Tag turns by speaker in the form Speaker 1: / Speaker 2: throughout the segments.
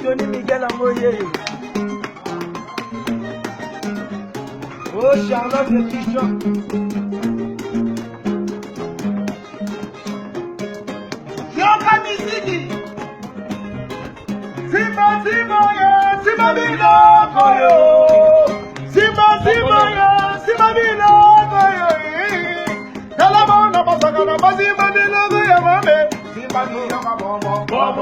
Speaker 1: Tony Miguel Amoye. Oh, Charlotte le Pigeon. Yoka Misiki. Simba yo, Simba Bilo Koyo. Simba yo, Simba Bilo Koyo. Talabana Basagana, Simba Bilo Koyo, mame. Simba Bilo Koyo,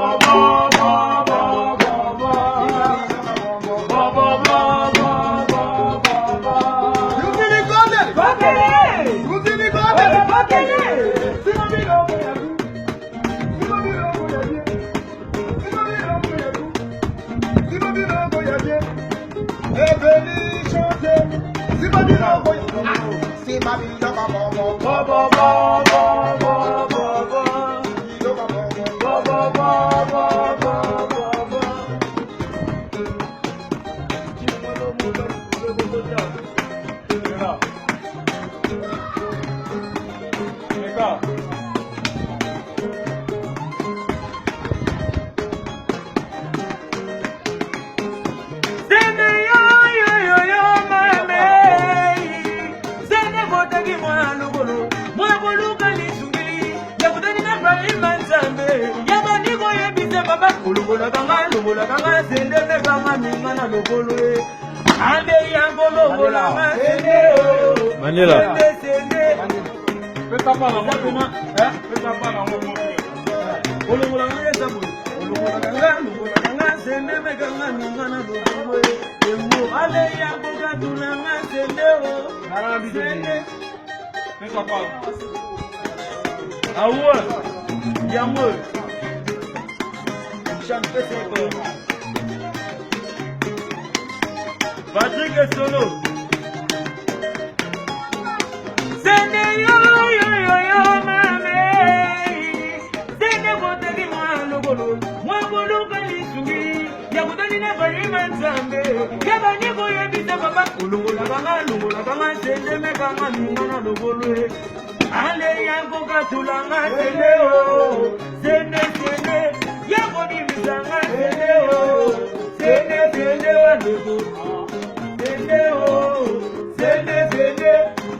Speaker 2: Manila.
Speaker 1: Patrick Solo. Sende yo mame. Sende botegi mwanogolo. Mwagolo kalisungi. Yakutani na barima nzambe. Yabani koye bita baba. Ulungola kanga sende mekanga mingana logolo. Ale yango katulanga sende o. Sende. Yako di misanga sende o. Sende wanego. Sende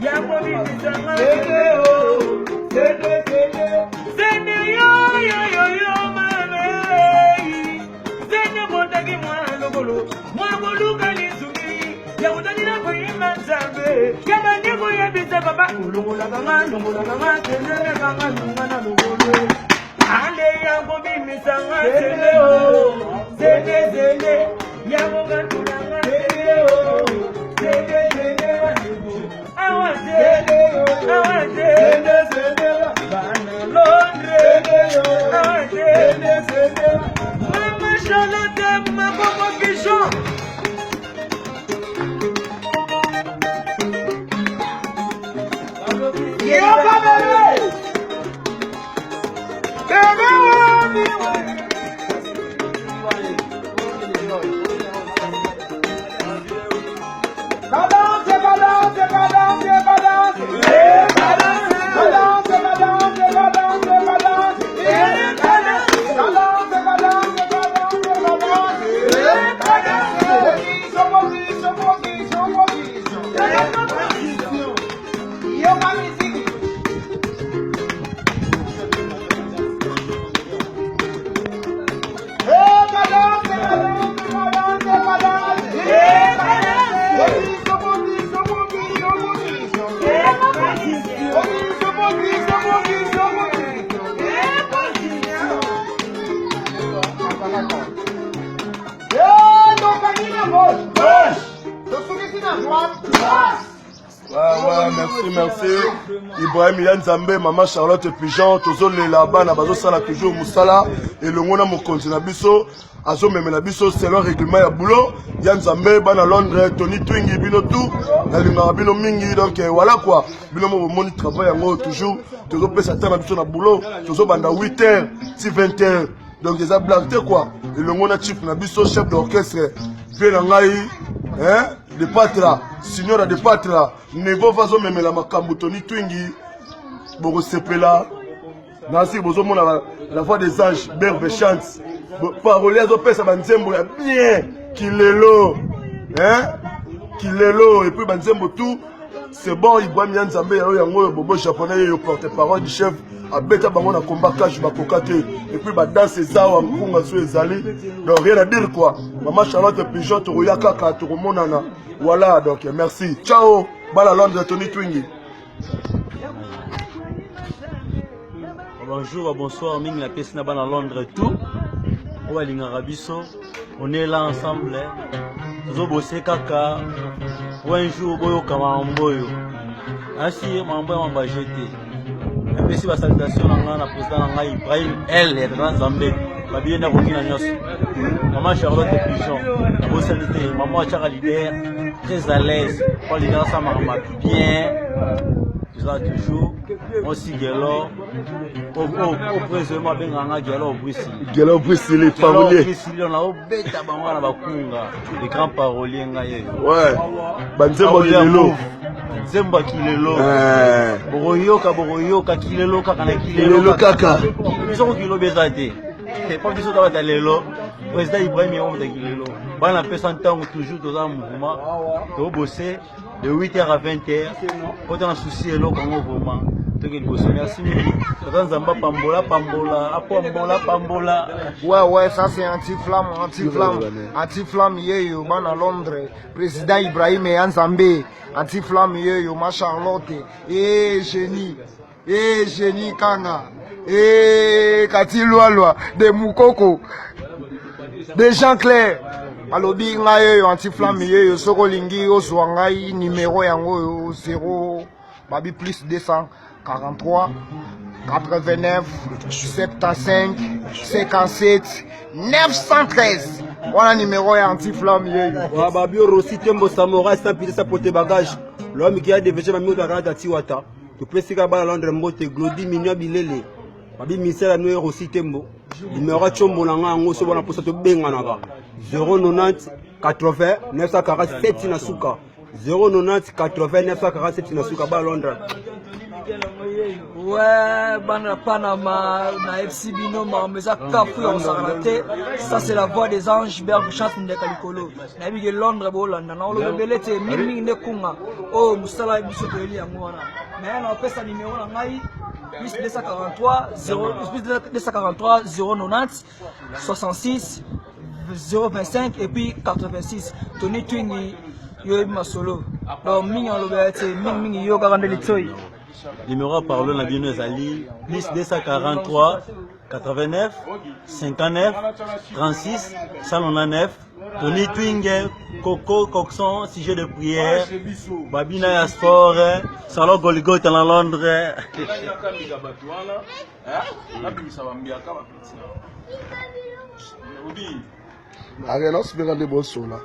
Speaker 1: yako di misanga sende o. Sende yo mame. Sende botagi mwanogolo. Mwagolo kalisungi. Yakutani na barima nzambe. Yabani koye bita baba. Ulungola kanga sende mekanga mingana logolo. Ale yango bimisanga sende o. Sende yango katulanga sende o. Sende wanego. Awa sende bana Londre. Awa sende Mama Charlotte Mabobo Pigeon. Yoka bebe. Balance.
Speaker 2: Merci. Ibrahim Yanzambe, Maman Charlotte Pigeon, Tozo là-bas, Nabazo Sala toujours Moussala, et le Mona Mokonzi Nabiso, Azo Memenabiso, c'est leur règlement à boulot. Yanzambe, Bana Londres, Tony Twingi, Bino tout, Nalinga Bino Mingi, donc voilà quoi. Bino Moni travaille en haut toujours, Tozo Pessatin Nabiso na boulot, Tozo Banda 8h, 20h, donc des blagues quoi. Et le Mona Chief Nabiso, chef d'orchestre, Vélangaï, hein? De Patra, Signora de Patra, Nebo Vazo Memela Makambu Tony Twingi, Boro Sepela, Nancy Bozo Mona, la voix des anges, Berbe chante, Parolier Zopesa Banzembo, bien, Kilelo, hein, Kilelo, et puis Banzembo tout, c'est bon, Ibrahim Yanzambe, Yango, Bobo japonais, le porte-parole du chef, à Beta Bango na combat cash bakokate, et puis danse Zawa, Mpunga Sou Ezali, donc rien à dire quoi, Maman Charlotte Pigeon, Toroya Kaka, Toromonana. Voilà, donc merci. Ciao. Bala Londres, Tony Twingi.
Speaker 3: Bonjour, bonsoir. Ming la pièce n'a-ba dans Londres tout. On est là ensemble. Zobossé Kaka. Ou un jour, Boyo Kamamboyo. Ainsi, Mamboyo m'a jeté. Un peu si la salutation à la présidente Ibrahim, elle est dans Zambé. Ma bien n'a aucune annonce. Maman Charlotte Pigeon, maman Charles leader, très à l'aise. Pour leader, ça m'a bien. Tout ça toujours. Aussi, Gelo. Au président, ben Ganga Gelo Bruxelles.
Speaker 2: Gelo Bruxelles, les paroliers.
Speaker 3: On a oublié Tabanga Bakunga, les grands paroliers.
Speaker 2: Ouais. Banzembo Kilelo.
Speaker 3: Zemba Kilelo. Boroyoka Kilelo, Kaka Kilelo
Speaker 2: Kaka.
Speaker 3: Ils ont Kilo Bezate. C'est pas qu'ils sont dans l'élo. Le président Ibrahim est homme de l'élo. On a fait 100 ans toujours dans un mouvement. On bosser de 8h à 20h. On a un souci l'élo comme mouvement. Donc il bosse. Merci. Zamba Pambola, Pambola, Pambola, Pambola.
Speaker 4: Ouais, ça c'est anti-flamme, yeyo, man à Londres. Président Ibrahim et Yanzambe. Anti-flamme, yeyo, ma Charlotte. Génie Kanga. Kati Loa, de Moukoko, de Jean Clair, alobi ngayo anti-flamme yo soko lingi yo ngai numéro yango 0 babi plus 243 89 75 57 913. Voilà numéro ya anti-flamme yo.
Speaker 5: Babi Rossi Tembo Samouraï sans pitié sa pote bagage. L'homme qui a déversé ma mioda rada Tiwata. Tu peux se gaber à Londres Mbote Glody Minyo Bilele. Babi misela no Rossi Tembo. Numéro chombo nanga ngo so bona posa to benga naka 090 80 947 na suka 090 80 947 na suka ba Londres.
Speaker 6: Ouais, bana Panama, na FC Binoma, mais ça cafu on s'en raté. Ça c'est la voix des anges, berbe chante de Kalikolo. Na bige Londres bolanda, na olo belete mimi ne kunga. Oh, musala biso to eli angona. Mais na pesa numéro na ngai plus 243 090 66 025 et puis 86. Tony Twingi yo masolo. Donc mingi on lobete mingi yo garande litoi.
Speaker 3: Numéro parlons la bien Ali, plus 243 89 59 36 199. Tony Twinge, Coco Coxon, sujet de prière, Babina Yasport, Salon Goligoth en Londres.
Speaker 2: Allez, non, c'est bien de beaux sons là.